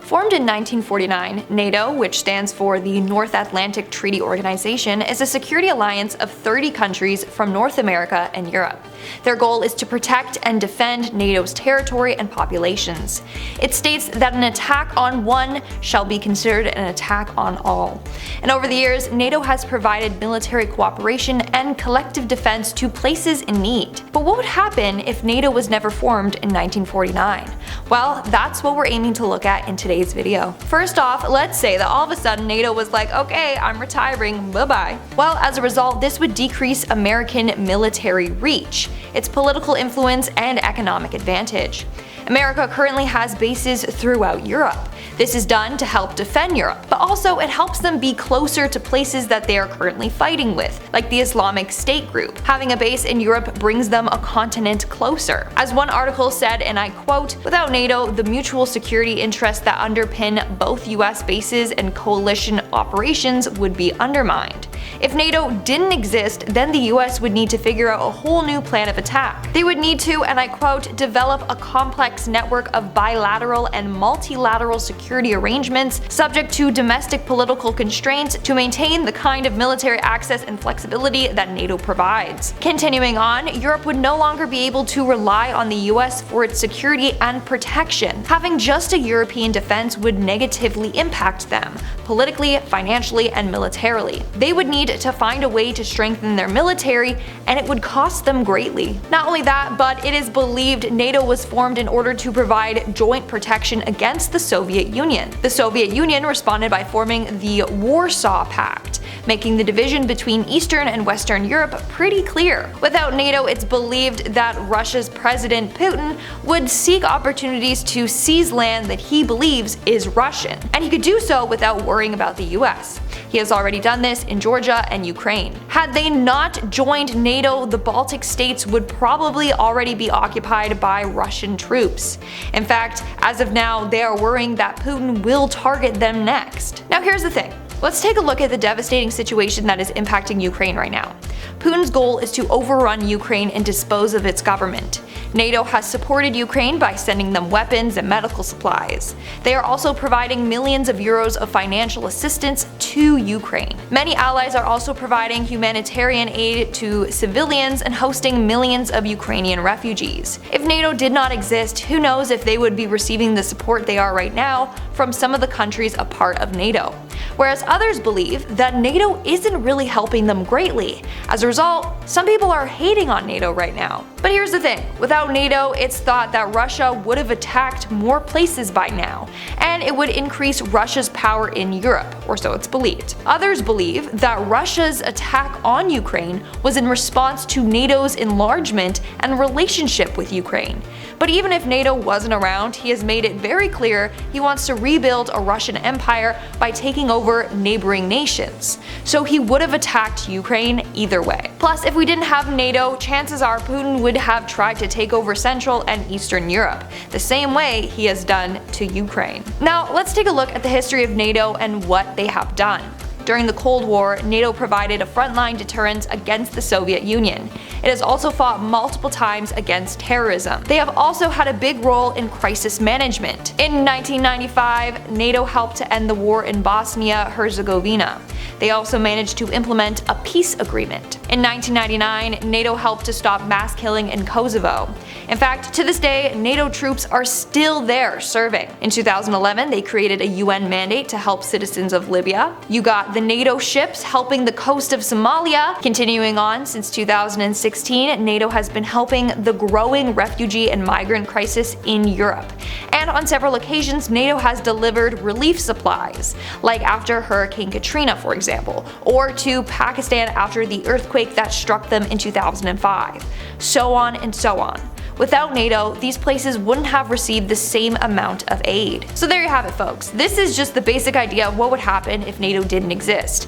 Formed in 1949, NATO, which stands for the North Atlantic Treaty Organization, is a security alliance of 30 countries from North America and Europe. Their goal is to protect and defend NATO's territory and populations. It states that an attack on one shall be considered an attack on all. And over the years, NATO has provided military cooperation and collective defense to places in need. But what would happen if NATO was never formed in 1949? Well, that's what we're aiming to look at in today's video. First off, let's say that all of a sudden NATO was like, okay, I'm retiring, bye-bye. Well, as a result, this would decrease American military reach, its political influence, and economic advantage. America currently has bases throughout Europe. This is done to help defend Europe, but also it helps them be closer to places that they are currently fighting with, like the Islamic State group. Having a base in Europe brings them a continent closer. As one article said, and I quote, "Without NATO, the mutual security interests that underpin both US bases and coalition operations would be undermined. If NATO didn't exist, then the US would need to figure out a whole new plan of attack. They would need to, and I quote, develop a complex network of bilateral and multilateral security arrangements subject to domestic political constraints to maintain the kind of military access and flexibility that NATO provides." Continuing on, Europe would no longer be able to rely on the US for its security and protection. Having just a European defense would negatively impact them, politically, financially, and militarily. They would need to find a way to strengthen their military, and it would cost them greatly. Not only that, but it is believed NATO was formed in order to provide joint protection against the Soviet Union. The Soviet Union responded by forming the Warsaw Pact, making the division between Eastern and Western Europe pretty clear. Without NATO, it's believed that Russia's President Putin would seek opportunities to seize land that he believes is Russian, and he could do so without worrying about the US. He has already done this in Georgia and Ukraine. Had they not joined NATO, the Baltic states would probably already be occupied by Russian troops. In fact, as of now, they are worrying that Putin will target them next. Now here's the thing. Let's take a look at the devastating situation that is impacting Ukraine right now. Putin's goal is to overrun Ukraine and dispose of its government. NATO has supported Ukraine by sending them weapons and medical supplies. They are also providing millions of euros of financial assistance to Ukraine. Many allies are also providing humanitarian aid to civilians and hosting millions of Ukrainian refugees. If NATO did not exist, who knows if they would be receiving the support they are right now from some of the countries a part of NATO. Whereas others believe that NATO isn't really helping them greatly. As a result, some people are hating on NATO right now. But here's the thing, without NATO, it's thought that Russia would have attacked more places by now, and it would increase Russia's power in Europe, or so it's believed. Others believe that Russia's attack on Ukraine was in response to NATO's enlargement and relationship with Ukraine. But even if NATO wasn't around, he has made it very clear he wants to rebuild a Russian empire by taking over neighboring nations. So he would have attacked Ukraine either way. Plus, if we didn't have NATO, chances are Putin would have tried to take over Central and Eastern Europe, the same way he has done to Ukraine. Now, let's take a look at the history of NATO and what they have done. During the Cold War, NATO provided a frontline deterrent against the Soviet Union. It has also fought multiple times against terrorism. They have also had a big role in crisis management. In 1995, NATO helped to end the war in Bosnia-Herzegovina. They also managed to implement a peace agreement. In 1999, NATO helped to stop mass killing in Kosovo. In fact, to this day, NATO troops are still there serving. In 2011, they created a UN mandate to help citizens of Libya. You got the NATO ships helping the coast of Somalia. Continuing on, since 2016, NATO has been helping the growing refugee and migrant crisis in Europe. And on several occasions, NATO has delivered relief supplies, like after Hurricane Katrina, for example, or to Pakistan after the earthquake that struck them in 2005. So on and so on. Without NATO, these places wouldn't have received the same amount of aid. So there you have it, folks. This is just the basic idea of what would happen if NATO didn't exist.